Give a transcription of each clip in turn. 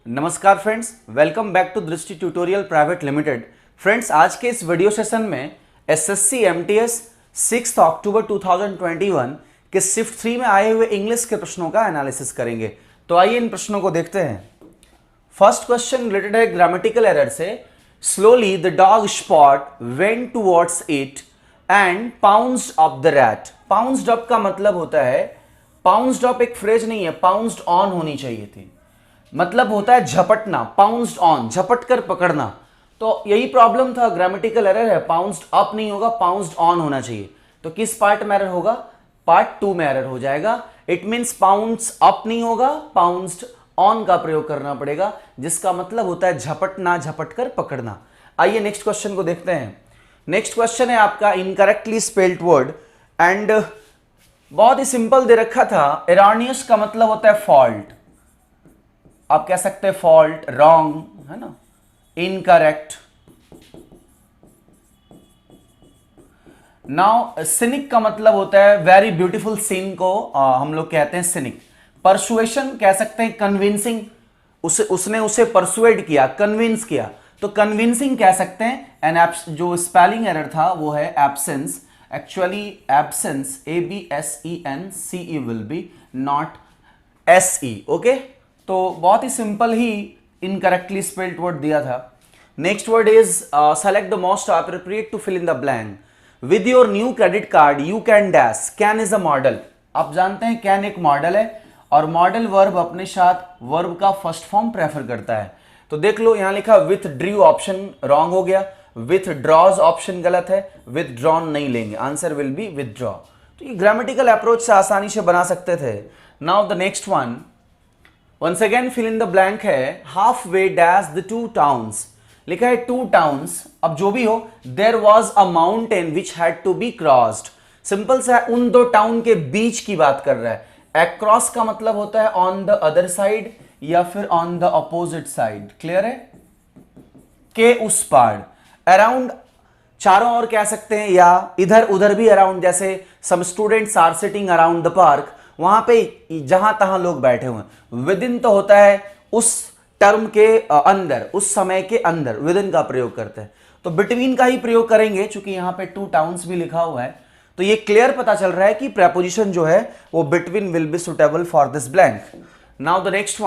नमस्कार friends, welcome back to दृष्टि tutorial private limited. Friends, आज के इस वीडियो सेशन में एसएससी एमटीएस 6 अक्टूबर 2021 के शिफ्ट 3 में आए हुए इंग्लिश के प्रश्नों का एनालिसिस करेंगे। तो आइए इन प्रश्नों को देखते हैं। फर्स्ट क्वेश्चन रिलेटेड है ग्रामेटिकल एरर से। Slowly the dog spot went towards it and pounced up the rat. Pounced up का मतलब होता है, पाउंस्ड अप एक फ्रेज नहीं है, पाउंस्ड ऑन होनी चाहिए थी। मतलब होता है झपटना, पाउंस्ड ऑन, झपट कर पकड़ना। तो यही प्रॉब्लम था, ग्रामेटिकल एरर है, पाउंस्ड अप नहीं होगा, पाउंस्ड ऑन होना चाहिए। तो किस पार्ट में एरर होगा? पार्ट 2 में एरर हो जाएगा। इट मींस पाउंस अप नहीं होगा, पाउंस्ड ऑन का प्रयोग करना पड़ेगा, जिसका मतलब होता है झपटना, झपट कर पकड़ना। आइए नेक्स्ट क्वेश्चन को देखते हैं। नेक्स्ट क्वेश्चन है आपका इनकरेक्टली स्पेल्ड वर्ड एंड बहुत ही सिंपल दे रखा था। एरानियस का मतलब होता है फॉल्ट, आप कह सकते हैं फॉल्ट, रॉन्ग, है ना, इनकरेक्ट। नाउ सिनिक का मतलब होता है वेरी ब्यूटीफुल सीन को हम लोग कहते हैं सिनिक। परसुएशन कह सकते हैं कन्विंसिंग, उसने उसे परसुएड किया, कन्विंस किया, तो कन्विंसिंग कह सकते हैं। एंड जो स्पेलिंग एरर था वो है absence. Actually absence ABSENCE will be not SE। Okay, तो बहुत ही सिंपल ही इनकरेक्टली स्पेल्ड वर्ड दिया था। Next word is select the most appropriate to fill in the blank. With your new credit card you can dash. Can is a modal. आप जानते हैं can एक मॉडल है और मॉडल वर्ब अपने साथ वर्ब का फर्स्ट फॉर्म प्रेफर करता है। तो देख लो, यहां लिखा विथ ड्रू ऑप्शन रॉन्ग हो गया, विथ ड्रॉज ऑप्शन गलत है, विथ ड्रॉन नहीं लेंगे, answer will B with draw. तो ये ग्रामेटिकल अप्रोच से आसानी से बना सकते थे। Now the next one, once again fill in the blank है। Halfway dash the two towns. लिखा है टू टाउन्स, अब जो भी हो, there was a mountain which had to be crossed. Simple सा है, उन दो टाउन के बीच की बात कर रहा है। अक्रॉस का मतलब होता है ऑन द अदर साइड या फिर on the opposite side. Clear है? के उस पार, अराउंड चारों ओर कह सकते हैं, या इधर उधर भी अराउंड, जैसे some students are sitting around the park, वहां पे जहां तहां लोग बैठे हुए हैं। विद इन तो होता है उस टर्म के अंदर, उस समय के अंदर, विद इन का प्रयोग करते हैं। तो बिटवीन का ही प्रयोग करेंगे, चूंकि यहां पे टू टाउन्स भी लिखा हुआ है। तो ये क्लियर पता चल रहा है कि प्रेपोजिशन जो है वो between will be suitable for this blank. Now the next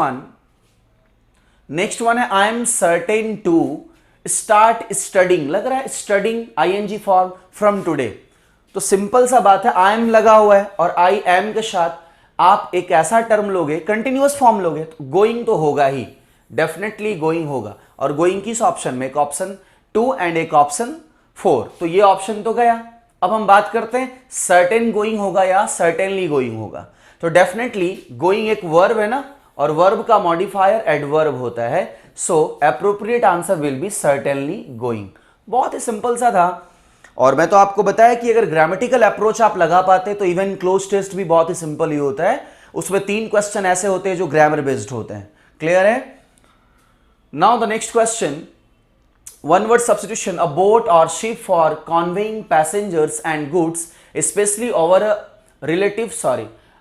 one है I am certain to start studying. लग रहा है studying ING form from today. तो सिंपल सा बात है, आई एम लगा हुआ है और आई एम के साथ आप एक ऐसा टर्म लोगे, कंटिन्यूअस फॉर्म लोगे, तो गोइंग तो होगा ही, डेफिनेटली गोइंग होगा। और गोइंग किस ऑप्शन में? एक ऑप्शन 2 एंड एक ऑप्शन 4। तो ये ऑप्शन तो गया। अब हम बात करते हैं सर्टेन गोइंग होगा या सर्टेनली गोइंग होगा। तो डेफिनेटली गोइंग एक वर्ब है ना, और वर्ब का मॉडिफायर एडवर्ब होता है। So appropriate answer will be certainly going. बहुत ही सिंपल सा था। और मैं तो आपको बताया कि अगर ग्रामेटिकल अप्रोच आप लगा पाते तो इवन क्लोज टेस्ट भी बहुत ही सिंपल ही होता है। उसमें 3 क्वेश्चन ऐसे होते हैं जो ग्रामर बेस्ड होते हैं। क्लियर है? Now the next question, one word substitution, a boat or ship for conveying passengers and goods especially over a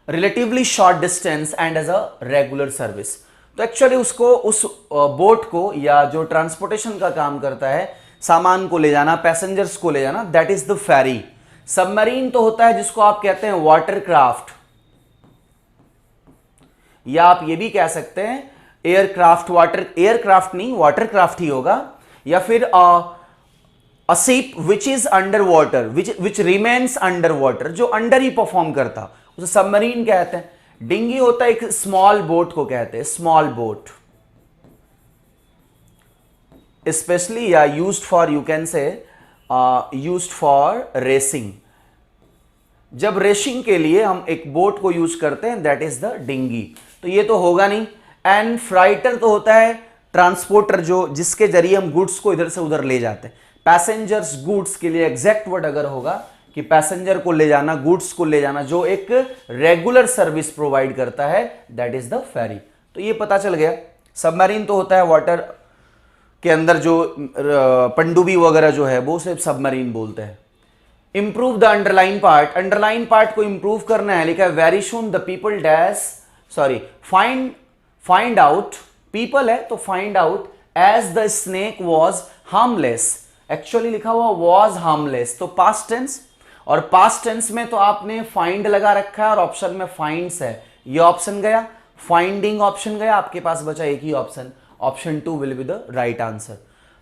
relatively short distance and as a regular service। तो actually उसको, उस boat को या जो transportation का काम करता है, सामान को ले जाना, पैसेंजर्स को ले जाना, that is the ferry. Submarine तो होता है जिसको आप कहते हैं वाटरक्राफ्ट, या आप ये भी कह सकते हैं एयरक्राफ्ट। एयरक्राफ्ट नहीं, वाटरक्राफ्ट ही होगा। या फिर a ship which is under water, which remains under water, जो अंडर ही परफॉर्म करता, उसे सबमरीन कहते हैं। डिंगी होता है एक स्मॉल बोट को कहते हैं स्मॉल बोट, स्पेशली या used for, you can say used for racing. जब रेसिंग के लिए हम एक बोट को यूज करते हैं, दैट इज द डिंगी। तो ये तो होगा नहीं। एंड फ्राइटर तो होता है ट्रांसपोर्टर, जो जिसके जरिए हम गुड्स को इधर से उधर ले जाते हैं। पैसेंजर्स गुड्स के लिए एग्जैक्ट वर्ड अगर होगा कि पैसेंजर को ले जाना, गुड्स को ले जाना, जो एक रेगुलर सर्विस प्रोवाइड करता है, दैट इज द फेरी। तो ये पता चल गया। सबमरीन तो होता है वाटर के अंदर जो पनडुब्बी वगैरह जो है वो सिर्फ सबमरीन बोलते हैं। Improve the underline part. Underline part को इंप्रूव करना है। लिखा है very soon the people dash find out people है तो find out as the snake was harmless, actually लिखा हुआ वॉज हार्मलेस, तो पास्ट टेंस, और पास्ट टेंस में तो आपने फाइंड लगा रखा है और ऑप्शन में फाइंड्स है, ये ऑप्शन गया, फाइंडिंग ऑप्शन गया, आपके पास बचा एक ही option, option 2 will be the right answer.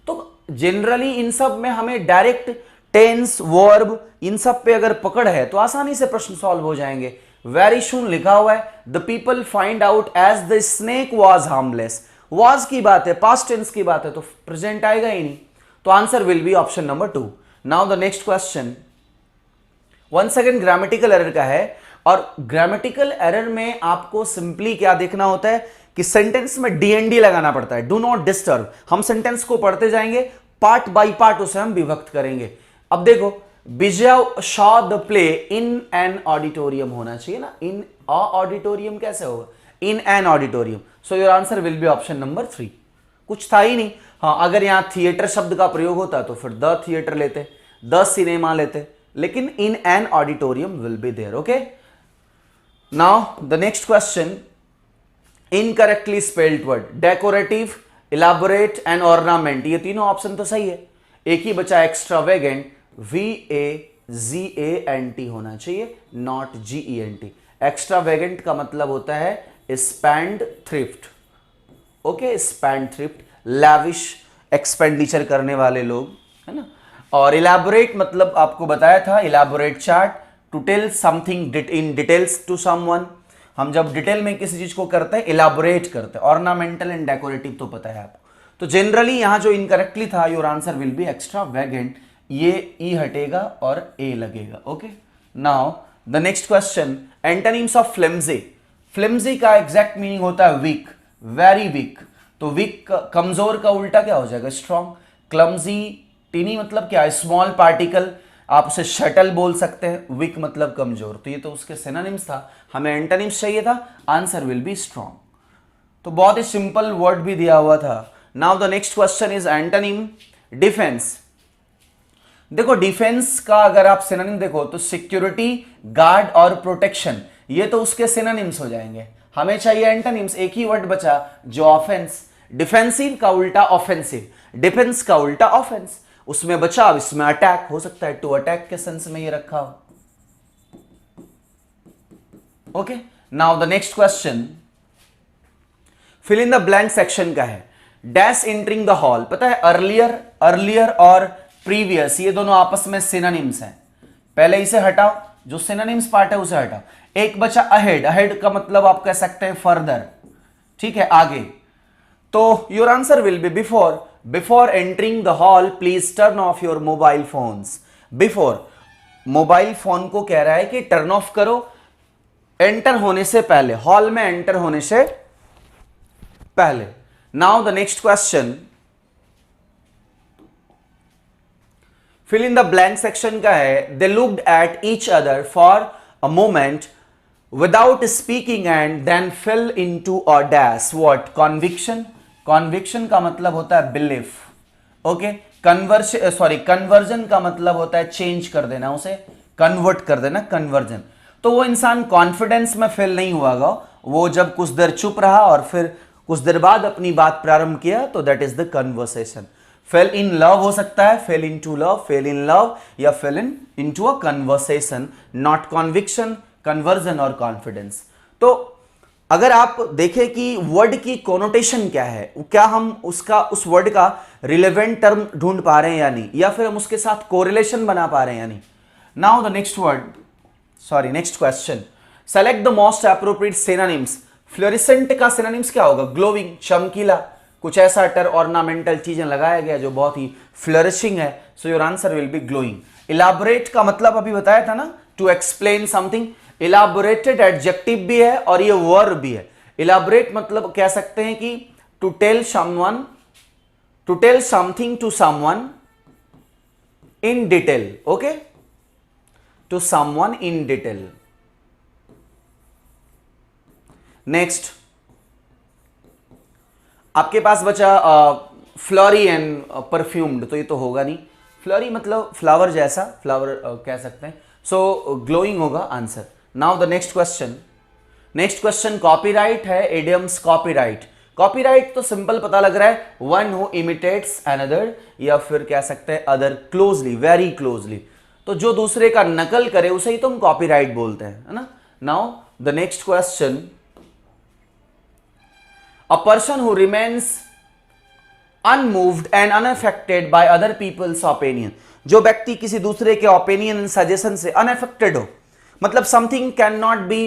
तो जनरली इन सब में हमें डायरेक्ट टेंस वर्ब इन सब पे अगर पकड़ है तो आसानी से प्रश्न सॉल्व हो जाएंगे। वेरी सून लिखा हुआ है the people find out as the snake was harmless, was की बात है, पास्ट टेंस की बात है, तो प्रेजेंट आएगा ही नहीं, तो answer will be option number 2। Now the next question once again grammatical error का है, और ग्रामेटिकल एरर में आपको सिंपली क्या देखना होता है कि सेंटेंस में डीएनडी लगाना पड़ता है, डू नॉट डिस्टर्ब। हम सेंटेंस को पढ़ते जाएंगे, पार्ट बाय पार्ट उसे हम विभक्त करेंगे। अब देखो Vijay saw the play in an auditorium होना चाहिए ना, इन अ ऑडिटोरियम कैसे होगा, in an auditorium, so your answer will be option number 3। कुछ था ही नहीं। हाँ, अगर यहां थिएटर शब्द का प्रयोग होता तो फिर द थिएटर लेते, द सिनेमा लेते, लेकिन in an auditorium will be there. Okay, now the next question, incorrectly spelled word, decorative, elaborate and ornament, ये तीनों ऑप्शन तो सही है, एक ही बचा एक्स्ट्रावेगेंट, VAGANT होना चाहिए, नॉट GENT। एक्स्ट्रावेगेंट का मतलब होता है spend thrift, okay, spend thrift, lavish expenditure करने वाले लोग, है ना। और इलाबोरेट मतलब आपको बताया था, elaborate chart, to tell something in details to someone, हम जब डिटेल में किसी चीज को करते हैं इलाबोरेट करते हैं। ऑर्नामेंटल एंड डेकोरेटिव तो पता है आपको। तो जनरली यहां जो इनकरेक्टली था, your answer will B extravagant, ये ई हटेगा और ए लगेगा। Okay, now the next question, antonyms of flimsy. Flimsy का एग्जैक्ट मीनिंग होता है वीक, वेरी वीक, तो वीक कमजोर का उल्टा क्या हो जाएगा, स्ट्रॉन्ग। क्लमजी, टीनी मतलब क्या, स्मॉल पार्टिकल, आप उसे शटल बोल सकते हैं, वीक मतलब कमजोर, तो ये तो उसके सिनोनिम्स था, हमें एंटोनिम्स चाहिए था, आंसर विल बी स्ट्रॉन्ग। तो बहुत ही सिंपल वर्ड भी दिया हुआ था। Now the next question is antonym defence. देखो डिफेंस का अगर आप सिनोनिम देखो तो सिक्योरिटी, गार्ड और प्रोटेक्शन, ये तो उसके सिनोनिम्स हो जाएंगे, हमें चाहिए एंटोनिम्स, एक ही वर्ड बचा जो ऑफेंस। डिफेंसिव का उल्टा ऑफेंसिव, डिफेंस का उल्टा ऑफेंस, उसमें बचाव, इसमें अटैक, हो सकता है टू अटैक के सेंस में ये रखा हो। Okay, now the next question, fill in the blank section का है, डैश एंटरिंग द हॉल, पता है अर्लियर, अर्लियर और प्रीवियस ये दोनों आपस में सिनोनिम्स हैं, पहले इसे हटाओ, जो सिनोनिम्स पार्ट है उसे हटाओ। एक बचा अहेड, अहेड का मतलब आप कह सकते हैं फर्दर, ठीक है, आगे। तो your answer will B before, before entering the hall please turn off your mobile phones. Before, mobile phone को कह रहा है कि टर्न ऑफ करो एंटर होने से पहले, हॉल में एंटर होने से पहले। Now the next question, fill in the blank section का है, they looked at each other for a moment without speaking and then fill into a dash, what, conviction. Conviction का मतलब होता है बिलीफ, ओके। कन्वर्जन का मतलब होता है चेंज कर देना, उसे कन्वर्ट कर देना, कन्वर्जन। तो वो इंसान कॉन्फिडेंस में फेल नहीं हुआ गा, वो जब कुछ देर चुप रहा और फिर कुछ देर बाद अपनी बात प्रारंभ किया, तो that is the conversation. Fell in love हो सकता है, fell in to love, fell in love, या fell in to a conversation, not conviction, conversion और कॉन्फिडेंस। तो अगर आप देखें कि वर्ड की कोनोटेशन क्या है, क्या हम उसका, उस वर्ड का रिलेवेंट टर्म ढूंढ पा रहे हैं या नहीं, या फिर हम उसके साथ कोरिलेशन बना पा रहे हैं या नहीं। Now the next word, sorry next question, select the most appropriate synonyms. Fluorescent का सिनोनिम्स क्या होगा, ग्लोइंग, चमकीला, कुछ ऐसा टर ऑर्नामेंटल चीजें लगाया गया जो बहुत ही फ्लरिशिंग है, so your answer will be glowing. Elaborate का मतलब अभी बताया था ना, to explain something, elaborated adjective भी है और ये वर्ब भी है। इलाबोरेट मतलब कह सकते हैं कि to tell someone, to tell something to someone in detail, okay, to someone in detail. Next आपके पास बचा फ्लरी एंड परफ्यूम्ड, तो ये तो होगा नहीं, फ्लरी मतलब फ्लावर जैसा, फ्लावर कह सकते हैं, सो ग्लोइंग होगा answer. Now the next question, next question copyright है, इडियम्स कॉपीराइट। कॉपीराइट तो सिंपल पता लग रहा है, वन हु इमिटेट्स अनदर, या फिर कह सकते हैं अदर क्लोजली, वेरी क्लोजली। तो जो दूसरे का नकल करे उसे ही तो हम कॉपीराइट बोलते हैं, है ना। Now the next question, a person who remains unmoved and unaffected by other peoples opinion, जो व्यक्ति किसी दूसरे के ओपिनियन एंड सजेशन से अनअफेक्टेड हो, मतलब समथिंग कैन नॉट बी,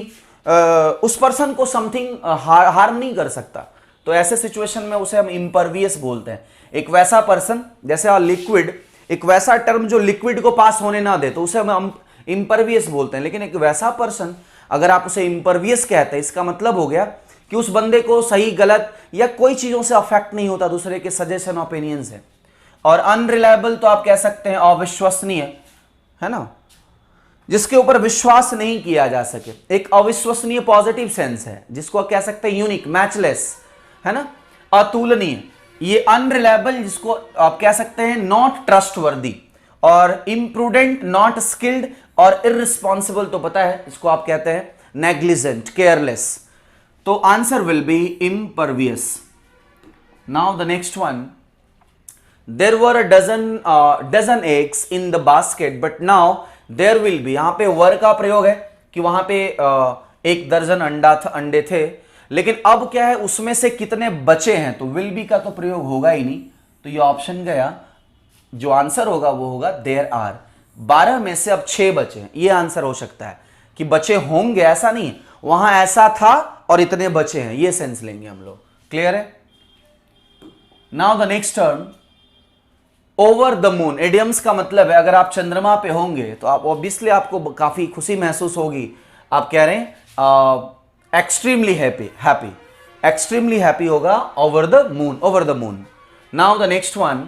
उस पर्सन को समथिंग हार्म नहीं कर सकता, तो ऐसे सिचुएशन में उसे हम इम्परवियस बोलते हैं। एक वैसा पर्सन जैसे लिक्विड, एक वैसा टर्म जो लिक्विड को पास होने ना दे, तो उसे हम इम्परवियस बोलते हैं। लेकिन एक वैसा पर्सन अगर आप उसे इम्परवियस कहते हैं, इसका मतलब हो गया कि उस बंदे को सही गलत या कोई चीजों से अफेक्ट नहीं होता दूसरे के सजेशन ओपिनियन से। और अनरिलायबल तो आप कह सकते हैं अविश्वसनीय, है ना, जिसके ऊपर विश्वास नहीं किया जा सके। एक अविश्वसनीय पॉजिटिव सेंस है, जिसको कह सकते हैं यूनिक, मैचलेस, है ना, अतुलनीय। ये अनरिलायबल जिसको आप कह सकते हैं नॉट ट्रस्टवर्दी, और इम्प्रूडेंट, नॉट स्किल्ड, और इररिस्पॉन्सिबल तो पता है इसको आप कहते हैं नेग्लिजेंट, केयरलेस। तो answer will B impervious. Now the next one. There were a dozen eggs in the basket, but now there will be, यहां पे were का प्रयोग है कि वहां पे एक दर्जन अंडे थे, लेकिन अब क्या है, उसमें से कितने बचे हैं, तो will be का तो प्रयोग होगा ही नहीं, तो ये ऑप्शन गया। जो आंसर होगा वो होगा there are, 12 में से अब 6 बचे हैं, ये आंसर हो सकता है कि बचे होंगे, ऐसा नहीं, वहां ऐसा था और इतने बचे हैं, ये सेंस लेंगे हम लोग। क्लियर है। Now the next term, over the moon. Idioms का मतलब है अगर आप चंद्रमा पे होंगे तो आप ऑब्वियसली आपको काफी खुशी महसूस होगी, आप कह रहे हैं एक्सट्रीमली हैप्पी, एक्सट्रीमली हैप्पी होगा over the moon, over the moon. Now the next one,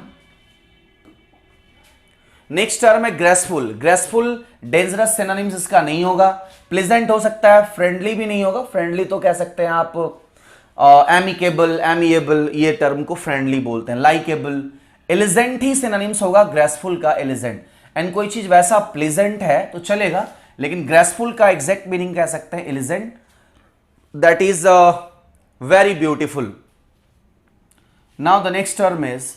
next term है ग्रेसफुल। ग्रेसफुल डेंजरस सिनोनिम्स इसका नहीं होगा। प्लेजेंट हो सकता है, फ्रेंडली भी नहीं होगा। फ्रेंडली तो कह सकते हैं आप एमिकेबल, एमिएबल, ये टर्म को फ्रेंडली बोलते हैं। लाइकेबल, एलिजेंट ही सिनोनिम्स होगा ग्रेसफुल का, एलिजेंट। एंड कोई चीज वैसा प्लेजेंट है तो चलेगा, लेकिन ग्रेसफुल का एग्जैक्ट मीनिंग कह सकते हैं एलिजेंट, that is very beautiful. Now the next term is,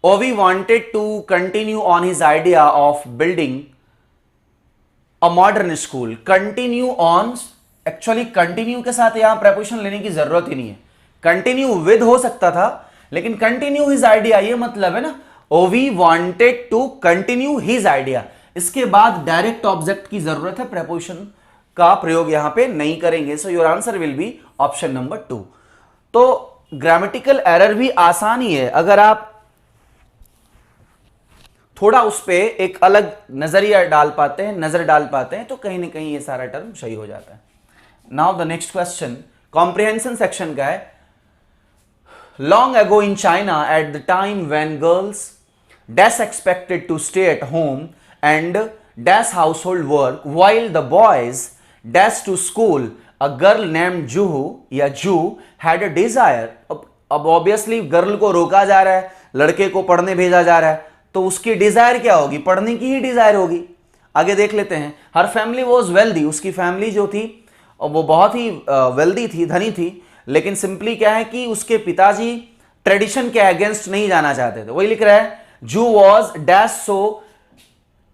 Ovi wanted to continue on his idea of building a modern school. Continue on, actually continue के साथ यहां preposition लेने की जरूरत ही नहीं है। Continue with हो सकता था, लेकिन continue his idea ये मतलब है ना, Ovi wanted to continue his idea, इसके बाद डायरेक्ट ऑब्जेक्ट की जरूरत है, preposition का प्रयोग यहां पे नहीं करेंगे। So your answer will be option number 2। तो ग्रामेटिकल एरर भी आसान ही है, अगर आप थोड़ा उस पे एक अलग नजरिया डाल पाते हैं, नजर डाल पाते हैं, तो कहीं ना कहीं ये सारा टर्म सही हो जाता है। Now the next question, comprehension section का है। Long ago in China at the time when girls dash expected to stay at home and dash household work while the boys dash to school, a girl named Zhuhu या Zhu had a desire. अब obviously girl को रोका जा रहा है, लड़के को पढ़ने भेजा जा रहा है, तो उसकी डिजायर क्या होगी, पढ़ने की ही डिजायर होगी। आगे देख लेते हैं। हर फैमिली वॉज वेल्दी, उसकी फैमिली जो थी वो बहुत ही वेल्दी थी, धनी थी, लेकिन सिंपली क्या है कि उसके पिताजी ट्रेडिशन के अगेंस्ट नहीं जाना चाहते थे। वही लिख रहा है, Zhu was dash so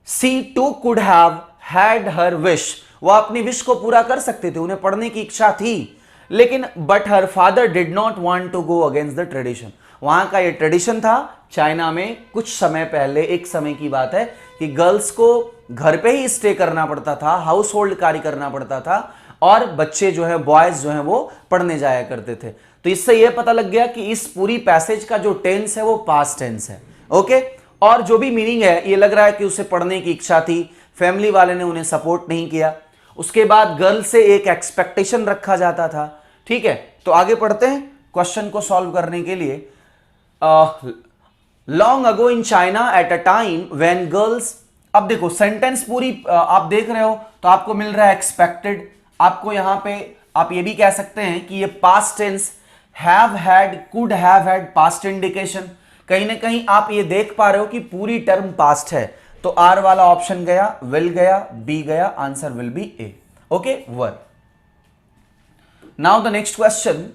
she too could have had her wish, वो अपनी विश को पूरा कर सकते थे, उन्हें पढ़ने की इच्छा थी, लेकिन but her father did not want to go against the tradition. वहां का ये ट्रेडिशन था चाइना में, कुछ समय पहले, एक समय की बात है कि गर्ल्स को घर पे ही स्टे करना पड़ता था, हाउस होल्ड कार्य करना पड़ता था, और बच्चे जो है, बॉयज जो है वो पढ़ने जाया करते थे। तो इससे यह पता लग गया कि इस पूरी पैसेज का जो टेंस है वो पास्ट टेंस है। ओके, और जो भी मीनिंग है, ये लग रहा है कि उसे पढ़ने की इच्छा थी, फैमिली वाले ने उन्हें सपोर्ट नहीं किया। उसके बाद गर्ल से एक एक्सपेक्टेशन रखा जाता था। ठीक है, तो आगे पढ़ते हैं क्वेश्चन को सॉल्व करने के लिए। Long ago in China at a time when girls, अब देखो सेंटेंस पूरी आप देख रहे हो तो आपको मिल रहा है एक्सपेक्टेड। आपको यहां पे आप ये भी कह सकते हैं कि ये past tense, have had, could have had, past indication. कहीं ना कहीं आप ये देख पा रहे हो कि पूरी टर्म पास्ट है, तो आर वाला ऑप्शन गया, विल गया, बी गया, answer will B A. Okay, were. Now the next question,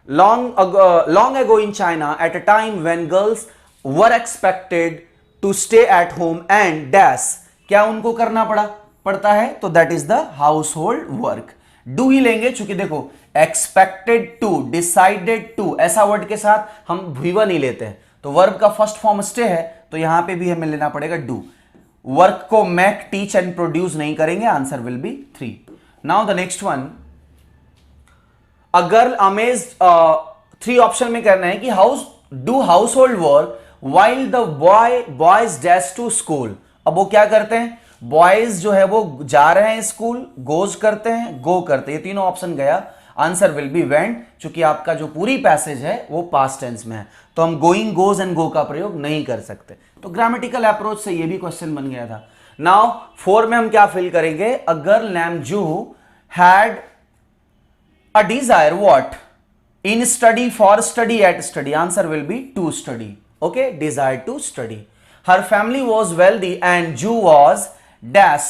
long ago in China, at a time when girls were expected to stay at home and dash, क्या उनको करना पड़ता है? तो that is the household work. Do he लेंगे, चूंकि देखो expected to, decided to, ऐसा वर्ड के साथ हम V1 ही लेते हैं, तो वर्ब का फर्स्ट फॉर्म स्टे है, तो यहां पे भी हमें लेना पड़ेगा डू. वर्क को मेक, टीच एंड प्रोड्यूस नहीं करेंगे, answer will be 3. Now the next one, a girl amaze, 3 option में करना है कि household work while the boys dash to school. अब वो क्या करते हैं? बॉयज जो है वो जा रहे हैं स्कूल, गोज करते हैं, गो करते हैं, ये तीनों ऑप्शन गया, आंसर विल बी वेंट, क्योंकि आपका जो पूरी पैसेज है वो पास्ट टेंस में है, तो हम गोइंग, गोज एंड गो का प्रयोग नहीं कर सकते. तो ग्रामेटिकल अप्रोच से ये भी क्वेश्चन बन गया था. नाउ 4 में हम क्या फिल करेंगे? A girl name Zhu had a desire what in study, for study, at study, answer will be to study. Okay, desire to study. Her family was wealthy and Zhu was dash.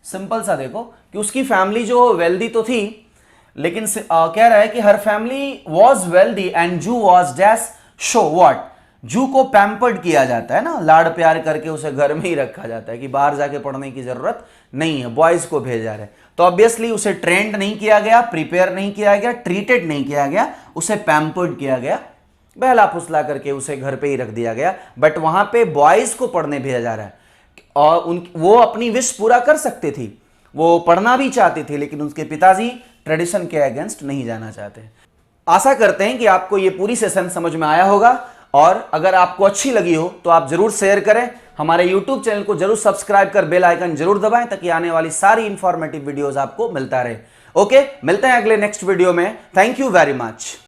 Simple सा देखो कि उसकी family जो wealthy तो थी, लेकिन कह रहा है कि हर family was wealthy and Zhu was dash show what. जू को पैम्पर्ड किया जाता है ना, लाड़ प्यार करके उसे घर में ही रखा जाता है कि बाहर जाके पढ़ने की जरूरत नहीं है, बॉयज को भेजा रहे. तो ऑब्वियसली उसे ट्रेंड नहीं किया गया, प्रिपेयर नहीं किया गया, ट्रीटेड नहीं किया गया, उसे पैम्पर्ड किया गया, बहला फुसला करके उसे घर पे ही रख दिया गया. बट वहां पे बॉयज को पढ़ने भेजा जा रहा है, और वो अपनी विश पूरा कर सकती थी, वो पढ़ना भी चाहती थी, लेकिन उसके पिताजी ट्रेडिशन के अगेंस्ट नहीं जाना चाहते. आशा करते हैं कि आपको ये पूरी सेशन समझ में आया होगा, और अगर आपको अच्छी लगी हो तो आप जरूर शेयर करें, हमारे YouTube चैनल को जरूर सब्सक्राइब कर बेल आइकन जरूर दबाएं, ताकि आने वाली सारी इंफॉर्मेटिव वीडियोस आपको मिलता रहे. ओके, मिलते हैं अगले नेक्स्ट वीडियो में. Thank you very much.